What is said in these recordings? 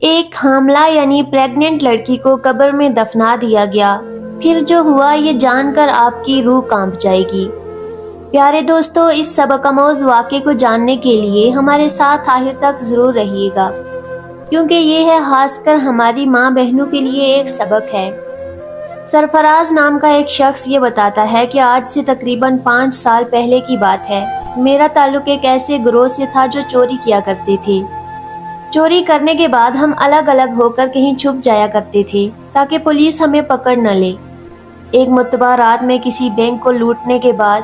ایک حاملہ یعنی پریگننٹ لڑکی کو قبر میں دفنا دیا گیا۔ پھر جو ہوا یہ جان کر آپ کی روح کانپ جائے گی۔ پیارے دوستو، اس سبق آموز واقعے کو جاننے کے لیے ہمارے ساتھ آخر تک ضرور رہیے گا، کیونکہ یہ ہے خاص کر ہماری ماں بہنوں کے لیے ایک سبق ہے۔ سرفراز نام کا ایک شخص یہ بتاتا ہے کہ آج سے تقریباً 5 سال پہلے کی بات ہے۔ میرا تعلق ایک ایسے گروہ سے تھا جو چوری کیا کرتے تھے۔ چوری کرنے کے بعد ہم الگ الگ ہو کر کہیں چھپ جایا کرتے تھے تاکہ پولیس ہمیں پکڑ نہ لے۔ ایک مرتبہ رات میں کسی بینک کو لوٹنے کے بعد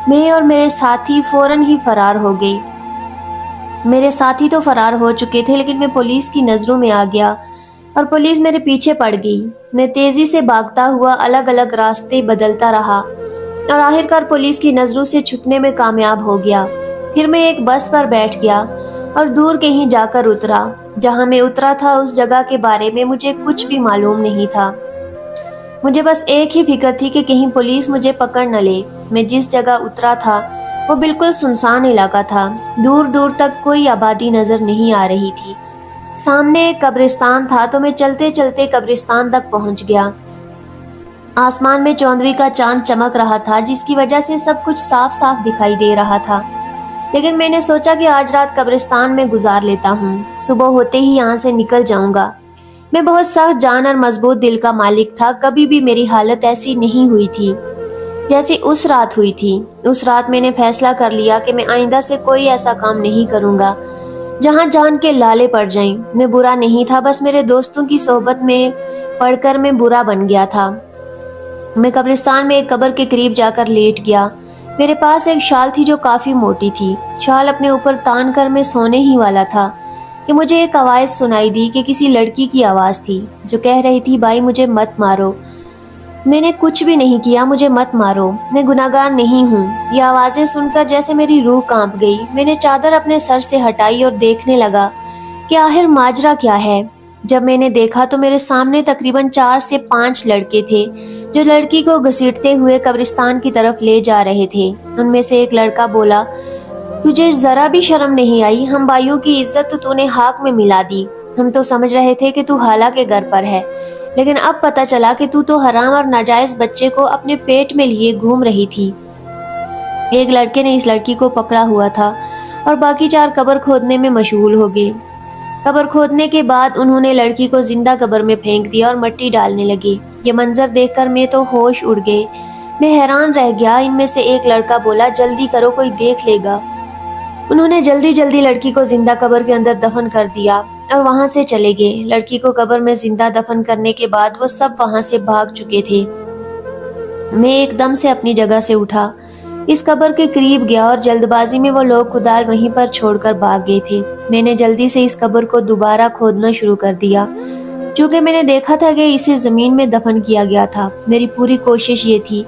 میں اور میرے ساتھی فوراً ہی فرار ہو گئے۔ میرے ساتھی تو فرار ہو چکے تھے لیکن میں پولیس کی نظروں میں آ گیا اور پولیس میرے پیچھے پڑ گئی۔ میں تیزی سے بھاگتا ہوا الگ الگ راستے بدلتا رہا اور آخرکار پولیس کی نظروں سے چھپنے میں کامیاب ہو گیا۔ پھر میں ایک بس پر بیٹھ گیا اور دور کہیں جا کر اترا۔ جہاں میں اترا تھا اس جگہ کے بارے میں مجھے کچھ بھی معلوم نہیں تھا۔ مجھے بس ایک ہی فکر تھی کہ کہیں پولیس مجھے پکڑ نہ لے۔ میں جس جگہ اترا تھا وہ بالکل سنسان علاقہ تھا۔ دور دور تک کوئی آبادی نظر نہیں آ رہی تھی۔ سامنے ایک قبرستان تھا تو میں چلتے چلتے قبرستان تک پہنچ گیا۔ آسمان میں چوندویں کا چاند چمک رہا تھا جس کی وجہ سے سب کچھ صاف صاف دکھائی دے رہا تھا، لیکن میں نے سوچا کہ آج رات قبرستان میں گزار لیتا ہوں، صبح ہوتے ہی یہاں سے نکل جاؤں گا۔ میں بہت سخت جان اور مضبوط دل کا مالک تھا۔ کبھی بھی میری حالت ایسی نہیں ہوئی تھی جیسی اس رات ہوئی تھی۔ اس رات میں نے فیصلہ کر لیا کہ میں آئندہ سے کوئی ایسا کام نہیں کروں گا جہاں جان کے لالے پڑ جائیں۔ میں برا نہیں تھا، بس میرے دوستوں کی صحبت میں پڑھ کر میں برا بن گیا تھا۔ میں قبرستان میں ایک قبر کے قریب جا کر لیٹ گیا۔ میرے پاس ایک شال تھی جو کافی موٹی تھی۔ شال اپنے اوپر تان کر میں سونے ہی والا تھا کہ مجھے ایک آواز سنائی دی کہ کسی لڑکی کی آواز تھی جو کہہ رہی تھی، بھائی مجھے مت مارو۔ میں نے کچھ بھی نہیں کیا، مجھے مت مارو، میں گناہگار نہیں ہوں۔ یہ آوازیں سن کر جیسے میری روح کانپ گئی۔ میں نے چادر اپنے سر سے ہٹائی اور دیکھنے لگا کہ آخر ماجرا کیا ہے۔ جب میں نے دیکھا تو میرے سامنے تقریباً 4 سے 5 لڑکے تھے جو لڑکی کو گھسیٹتے ہوئے قبرستان کی طرف لے جا رہے تھے۔ ان میں سے ایک لڑکا بولا، تجھے ذرا بھی شرم نہیں آئی؟ ہم بھائیوں کی عزت تو نے خاک میں ملا دی۔ ہم تو سمجھ رہے تھے کہ تو خالہ کے گھر پر ہے، لیکن اب پتہ چلا کہ تو حرام اور ناجائز بچے کو اپنے پیٹ میں لیے گھوم رہی تھی۔ ایک لڑکے نے اس لڑکی کو پکڑا ہوا تھا اور باقی 4 قبر کھودنے میں مشغول ہو گئے۔ قبر کھودنے کے بعد انہوں نے لڑکی کو زندہ قبر میں پھینک دیا اور مٹی ڈالنے لگے۔ یہ منظر دیکھ کر میں تو ہوش اڑ گئے۔ میں حیران رہ گیا۔ ان میں سے ایک لڑکا بولا، جلدی کرو کوئی دیکھ لے گا۔ انہوں نے جلدی جلدی لڑکی کو زندہ قبر کے اندر دفن کر دیا اور وہاں سے چلے گئے۔ لڑکی کو قبر میں زندہ دفن کرنے کے بعد وہ سب وہاں سے بھاگ چکے تھے۔ میں ایک دم سے اپنی جگہ سے اٹھا، اس قبر کے قریب گیا اور جلد بازی میں وہ لوگ کدال وہیں پر چھوڑ کر بھاگ گئے تھے۔ میں نے جلدی سے اس قبر کو دوبارہ کھودنا شروع کر دیا، چونکہ میں نے دیکھا تھا کہ اسے زمین میں دفن کیا گیا تھا۔ میری پوری کوشش یہ تھی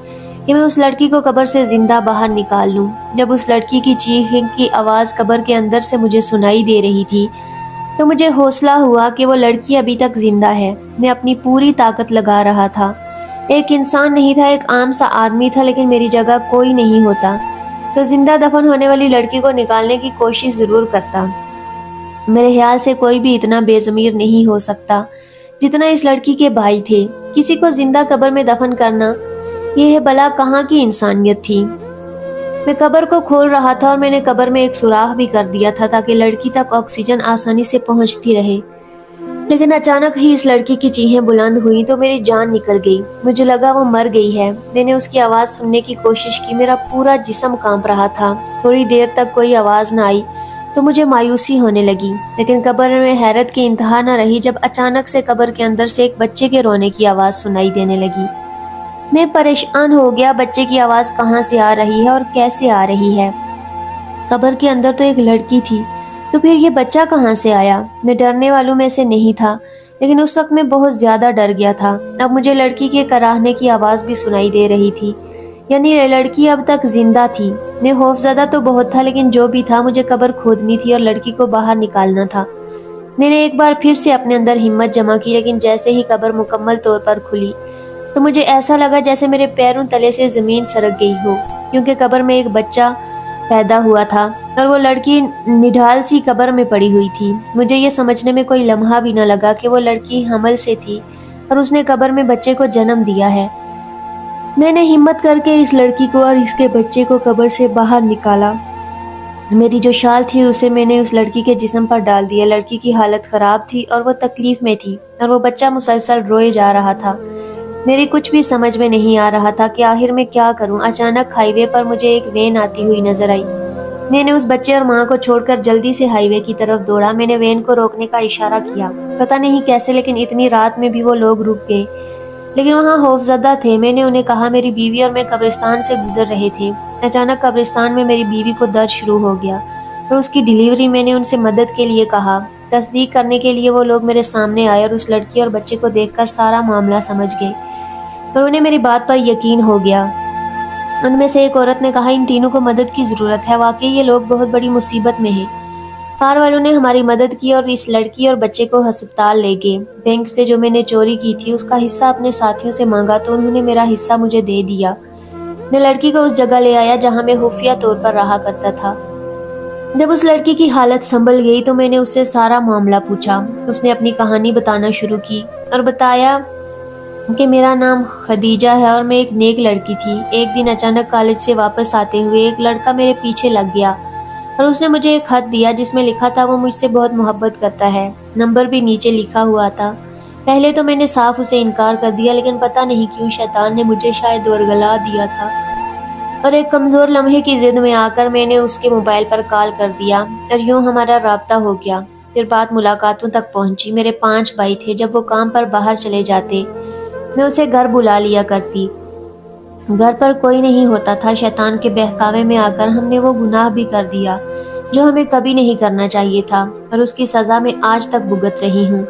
کہ میں اس لڑکی کو قبر سے زندہ باہر نکال لوں۔ جب اس لڑکی کی چیخ کی آواز قبر کے اندر سے مجھے سنائی دے رہی تھی تو مجھے حوصلہ ہوا کہ وہ لڑکی ابھی تک زندہ ہے۔ میں اپنی پوری طاقت لگا رہا تھا۔ ایک انسان نہیں تھا، ایک عام سا آدمی تھا، لیکن میری جگہ کوئی نہیں ہوتا تو زندہ دفن ہونے والی لڑکی کو نکالنے کی کوشش ضرور کرتا۔ میرے خیال سے کوئی بھی اتنا بے ضمیر نہیں ہو سکتا جتنا اس لڑکی کے بھائی تھے۔ کسی کو زندہ قبر میں دفن کرنا، یہ بلا کہاں کی انسانیت تھی۔ میں قبر کو کھول رہا تھا اور میں نے قبر میں ایک سوراخ بھی کر دیا تھا تاکہ لڑکی تک آکسیجن آسانی سے پہنچتی رہے، لیکن اچانک ہی اس لڑکی کی چیخیں بلند ہوئیں تو میری جان نکل گئی۔ مجھے لگا وہ مر گئی ہے۔ میں نے اس کی آواز سننے کی کوشش کی، میرا پورا جسم کانپ رہا تھا۔ تھوڑی دیر تک کوئی آواز نہ آئی تو مجھے مایوسی ہونے لگی، لیکن قبر میں حیرت کی انتہا نہ رہی جب اچانک سے قبر کے اندر سے ایک بچے کے رونے کی آواز سنائی دینے لگی۔ میں پریشان ہو گیا، بچے کی آواز کہاں سے آ رہی ہے اور کیسے آ رہی ہے؟ قبر کے اندر تو ایک لڑکی تھی، تو پھر یہ بچہ کہاں سے آیا؟ میں ڈرنے والوں میں سے نہیں تھا، لیکن اس وقت میں بہت زیادہ ڈر گیا تھا۔ اب مجھے لڑکی کے کراہنے کی آواز بھی سنائی دے رہی تھی، یعنی یہ لڑکی اب تک زندہ تھی۔ میں خوفزدہ تو بہت تھا، لیکن جو بھی تھا مجھے قبر کھودنی تھی اور لڑکی کو باہر نکالنا تھا۔ میں نے ایک بار پھر سے اپنے اندر ہمت جمع کی، لیکن جیسے ہی قبر مکمل طور پر کھلی تو مجھے ایسا لگا جیسے میرے پیروں تلے سے زمین سرک گئی ہو، کیونکہ قبر میں ایک بچہ پیدا ہوا تھا اور وہ لڑکی نڈھال سی قبر میں پڑی ہوئی تھی۔ مجھے یہ سمجھنے میں کوئی لمحہ بھی نہ لگا کہ وہ لڑکی حمل سے تھی اور اس نے قبر میں بچے کو جنم دیا ہے۔ میں نے ہمت کر کے اس لڑکی کو اور اس کے بچے کو قبر سے باہر نکالا۔ میری جو شال تھی اسے میں نے اس لڑکی کے جسم پر ڈال دیا۔ لڑکی کی حالت خراب تھی اور وہ تکلیف میں تھی اور وہ بچہ مسلسل روئے جا رہا تھا۔ میری کچھ بھی سمجھ میں نہیں آ رہا تھا کہ آخر میں کیا کروں۔ اچانک ہائی وے پر مجھے ایک وین آتی ہوئی نظر آئی۔ میں نے اس بچے اور ماں کو چھوڑ کر جلدی سے ہائی وے کی طرف دوڑا۔ میں نے وین کو روکنے کا اشارہ کیا، پتہ نہیں کیسے، لیکن اتنی رات میں بھی وہ لوگ رک گئے، لیکن وہاں خوفزدہ تھے۔ میں نے انہیں کہا میری بیوی اور میں قبرستان سے گزر رہے تھے۔ اچانک قبرستان میں میری بیوی کو درد شروع ہو گیا اور اس کی ڈیلیوری۔ میں نے ان سے مدد کے لیے کہا۔ تصدیق کرنے کے لیے وہ لوگ میرے سامنے آئے اور اس لڑکی اور بچے کو دیکھ کر سارا معاملہ سمجھ گئے اور انہیں میری بات پر یقین ہو گیا۔ ان میں سے ایک عورت نے کہا ان تینوں کو مدد کی ضرورت ہے، واقعی یہ لوگ بہت بڑی مصیبت میں ہیں۔ کار والوں نے ہماری مدد کی اور اس لڑکی اور بچے کو ہسپتال لے گئے۔ بینک سے جو میں نے چوری کی تھی اس کا حصہ اپنے ساتھیوں سے مانگا تو انہوں نے میرا حصہ مجھے دے دیا۔ میں لڑکی کو اس جگہ لے آیا جہاں میں خفیہ طور پر رہا کرتا تھا۔ جب اس لڑکی کی حالت سنبھل گئی تو میں نے اس سے سارا معاملہ پوچھا۔ اس نے اپنی کہانی بتانا شروع کی اور بتایا کہ میرا نام خدیجہ ہے اور میں ایک نیک لڑکی تھی۔ ایک دن اچانک کالج سے واپس آتے ہوئے ایک لڑکا میرے پیچھے لگ گیا اور اس نے مجھے ایک خط دیا جس میں لکھا تھا وہ مجھ سے بہت محبت کرتا ہے۔ نمبر بھی نیچے لکھا ہوا تھا۔ پہلے تو میں نے صاف اسے انکار کر دیا، لیکن پتہ نہیں کیوں شیطان نے مجھے شاید ورگلا دیا تھا اور ایک کمزور لمحے کی ضد میں آ کر میں نے اس کے موبائل پر کال کر دیا اور یوں ہمارا رابطہ ہو گیا۔ پھر بات ملاقاتوں تک پہنچی۔ میرے 5 بھائی تھے۔ جب وہ کام پر باہر چلے جاتے میں اسے گھر بلا لیا کرتی۔ گھر پر کوئی نہیں ہوتا تھا۔ شیطان کے بہکاوے میں آ کر ہم نے وہ گناہ بھی کر دیا جو ہمیں کبھی نہیں کرنا چاہیے تھا اور اس کی سزا میں آج تک بھگت رہی ہوں۔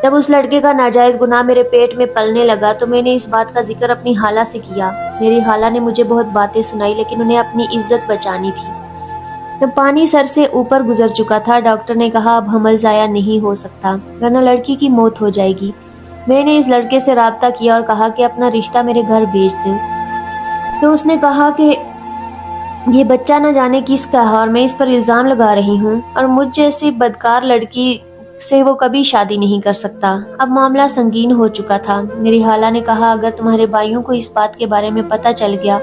جب اس لڑکے کا ناجائز گناہ میرے پیٹ میں پلنے لگا تو میں نے اس بات کا ذکر اپنی خالہ سے کیا۔ میری خالہ نے مجھے بہت باتیں سنائی، لیکن انہیں اپنی عزت بچانی تھی۔ جب پانی سر سے اوپر گزر چکا تھا، ڈاکٹر نے کہا اب حمل ضائع نہیں ہو سکتا ورنہ لڑکی کی موت ہو جائے گی۔ میں نے اس لڑکے سے رابطہ کیا اور کہا کہ اپنا رشتہ میرے گھر بھیج دے تو اس نے کہا کہ یہ بچہ نہ جانے کس کا ہے اور میں اس پر الزام لگا رہی ہوں اور مجھ جیسی بدکار لڑکی سے وہ کبھی شادی نہیں کر سکتا۔ اب معاملہ سنگین ہو چکا تھا۔ میری خالہ نے کہا اگر تمہارے بھائیوں کو اس بات کے بارے میں پتہ چل گیا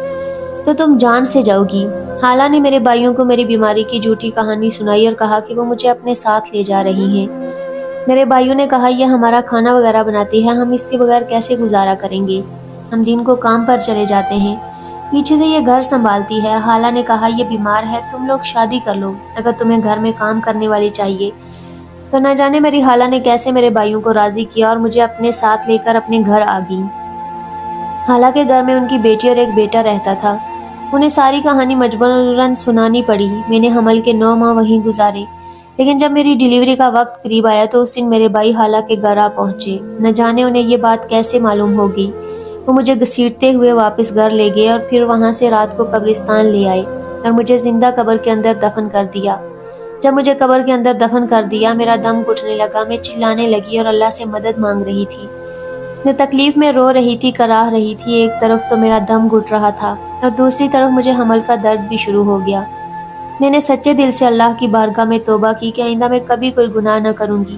تو تم جان سے جاؤ گی۔ خالہ نے میرے بھائیوں کو میری بیماری کی جھوٹی کہانی سنائی اور کہا کہ وہ مجھے اپنے ساتھ لے جا رہی ہیں۔ میرے بھائیوں نے کہا یہ ہمارا کھانا وغیرہ بناتی ہے، ہم اس کے بغیر کیسے گزارا کریں گے؟ ہم دن کو کام پر چلے جاتے ہیں، پیچھے سے یہ گھر سنبھالتی ہے۔ خالہ نے کہا یہ بیمار ہے، تم لوگ شادی کر لو اگر تمہیں گھر میں کام کرنے والی چاہیے۔ تو نہ جانے میری خالہ نے کیسے میرے بھائیوں کو راضی کیا اور مجھے اپنے ساتھ لے کر اپنے گھر آ گئی۔ خالہ کے گھر میں ان کی بیٹی اور ایک بیٹا رہتا تھا۔ انہیں ساری کہانی مجبوراً سنانی پڑی۔ میں نے حمل کے 9 ماہ وہیں گزارے، لیکن جب میری ڈیلیوری کا وقت قریب آیا تو اس دن میرے بھائی خالہ کے گھر آ پہنچے۔ نہ جانے انہیں یہ بات کیسے معلوم ہو گئی۔ وہ مجھے گھسیٹتے ہوئے واپس گھر لے گئے اور پھر وہاں سے رات کو قبرستان لے آئے اور مجھے زندہ قبر کے اندر دفن کر دیا۔ جب مجھے قبر کے اندر دفن کر دیا میرا دم گھٹنے لگا، میں چلانے لگی اور اللہ سے مدد مانگ رہی تھی۔ میں تکلیف میں رو رہی تھی، کراہ رہی تھی۔ ایک طرف تو میرا دم گھٹ رہا تھا اور دوسری طرف مجھے حمل کا درد بھی شروع ہو گیا۔ میں نے سچے دل سے اللہ کی بارگاہ میں توبہ کی کہ آئندہ میں کبھی کوئی گناہ نہ کروں گی۔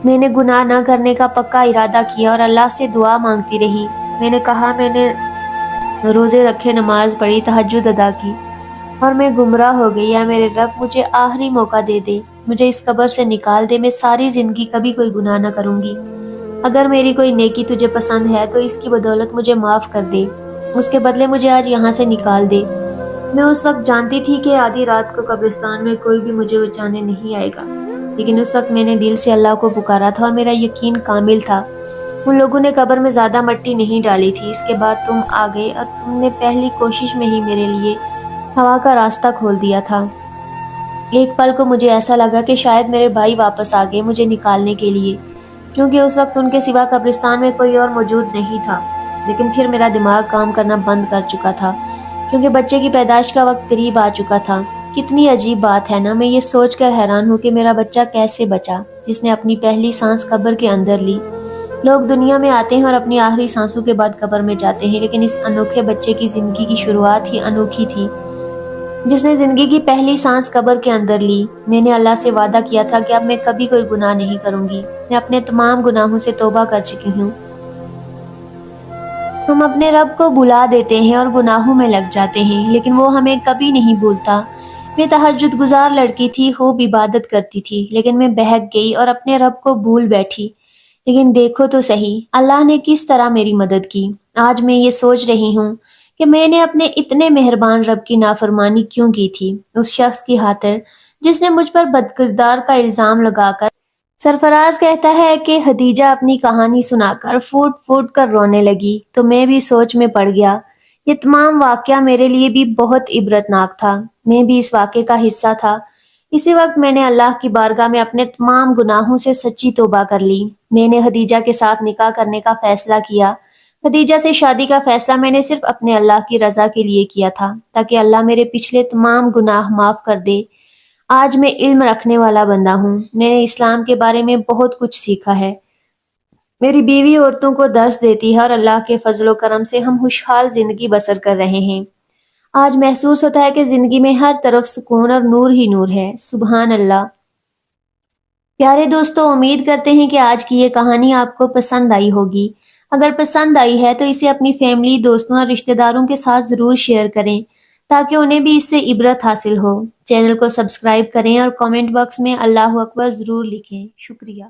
میں نے گناہ نہ کرنے کا پکا ارادہ کیا اور اللہ سے دعا مانگتی رہی۔ میں نے کہا میں نے روزے رکھے، نماز پڑھی، تہجد ادا کی اور میں گمراہ ہو گئی۔ یا میرے رب مجھے آخری موقع دے دے، مجھے اس قبر سے نکال دے، میں ساری زندگی کبھی کوئی گناہ نہ کروں گی۔ اگر میری کوئی نیکی تجھے پسند ہے تو اس کی بدولت مجھے معاف کر دے، اس کے بدلے مجھے آج یہاں سے نکال دے۔ میں اس وقت جانتی تھی کہ آدھی رات کو قبرستان میں کوئی بھی مجھے بچانے نہیں آئے گا، لیکن اس وقت میں نے دل سے اللہ کو پکارا تھا اور میرا یقین کامل تھا۔ ان لوگوں نے قبر میں زیادہ مٹی نہیں ڈالی تھی۔ اس کے بعد تم آ گئے اور تم نے پہلی کوشش میں ہی میرے لیے ہوا کا راستہ کھول دیا تھا۔ ایک پل کو مجھے ایسا لگا کہ شاید میرے بھائی واپس آ گئے مجھے نکالنے کے لیے، کیونکہ اس وقت ان کے سوا قبرستان میں کوئی اور موجود نہیں تھا۔ لیکن پھر میرا دماغ کام کرنا بند کر چکا تھا، کیونکہ بچے کی پیدائش کا وقت قریب آ چکا تھا۔ کتنی عجیب بات ہے نا، میں یہ سوچ کر حیران ہوں کہ میرا بچہ کیسے بچا جس نے اپنی پہلی سانس قبر کے اندر لی۔ لوگ دنیا میں آتے ہیں اور اپنی آخری سانسوں کے بعد قبر میں جاتے ہیں، لیکن اس انوکھے بچے کی زندگی کی شروعات ہی انوکھی تھی۔ جس نے زندگی کی پہلی سانس قبر کے اندر لی۔ میں نے اللہ سے وعدہ کیا تھا کہ اب میں کبھی کوئی گناہ نہیں کروں گی۔ میں اپنے تمام گناہوں سے توبہ کر چکی ہوں۔ ہم اپنے رب کو بھلا دیتے ہیں اور گناہوں میں لگ جاتے ہیں، لیکن وہ ہمیں کبھی نہیں بھولتا۔ میں تہجد گزار لڑکی تھی، خوب عبادت کرتی تھی، لیکن میں بہک گئی اور اپنے رب کو بھول بیٹھی۔ لیکن دیکھو تو صحیح، اللہ نے کس طرح میری مدد کی۔ آج میں یہ سوچ رہی ہوں کہ میں نے اپنے اتنے مہربان رب کی نافرمانی کیوں کی تھی، اس شخص کی خاطر جس نے مجھ پر بدکردار کا الزام لگا کر۔ سرفراز کہتا ہے کہ خدیجہ اپنی کہانی سنا کر پھوٹ پھوٹ کر رونے لگی تو میں بھی سوچ میں پڑ گیا۔ یہ تمام واقعہ میرے لیے بھی بہت عبرتناک تھا۔ میں بھی اس واقعے کا حصہ تھا۔ اسی وقت میں نے اللہ کی بارگاہ میں اپنے تمام گناہوں سے سچی توبہ کر لی۔ میں نے خدیجہ کے ساتھ نکاح کرنے کا فیصلہ کیا۔ خدیجہ سے شادی کا فیصلہ میں نے صرف اپنے اللہ کی رضا کے لیے کیا تھا، تاکہ اللہ میرے پچھلے تمام گناہ معاف کر دے۔ آج میں علم رکھنے والا بندہ ہوں۔ میں نے اسلام کے بارے میں بہت کچھ سیکھا ہے۔ میری بیوی عورتوں کو درس دیتی ہے اور اللہ کے فضل و کرم سے ہم خوشحال زندگی بسر کر رہے ہیں۔ آج محسوس ہوتا ہے کہ زندگی میں ہر طرف سکون اور نور ہی نور ہے۔ سبحان اللہ۔ پیارے دوستو، امید کرتے ہیں کہ آج کی یہ کہانی آپ کو پسند آئی ہوگی۔ اگر پسند آئی ہے تو اسے اپنی فیملی، دوستوں اور رشتہ داروں کے ساتھ ضرور شیئر کریں تاکہ انہیں بھی اس سے عبرت حاصل ہو۔ چینل کو سبسکرائب کریں اور کامنٹ باکس میں اللہ اکبر ضرور لکھیں۔ شکریہ۔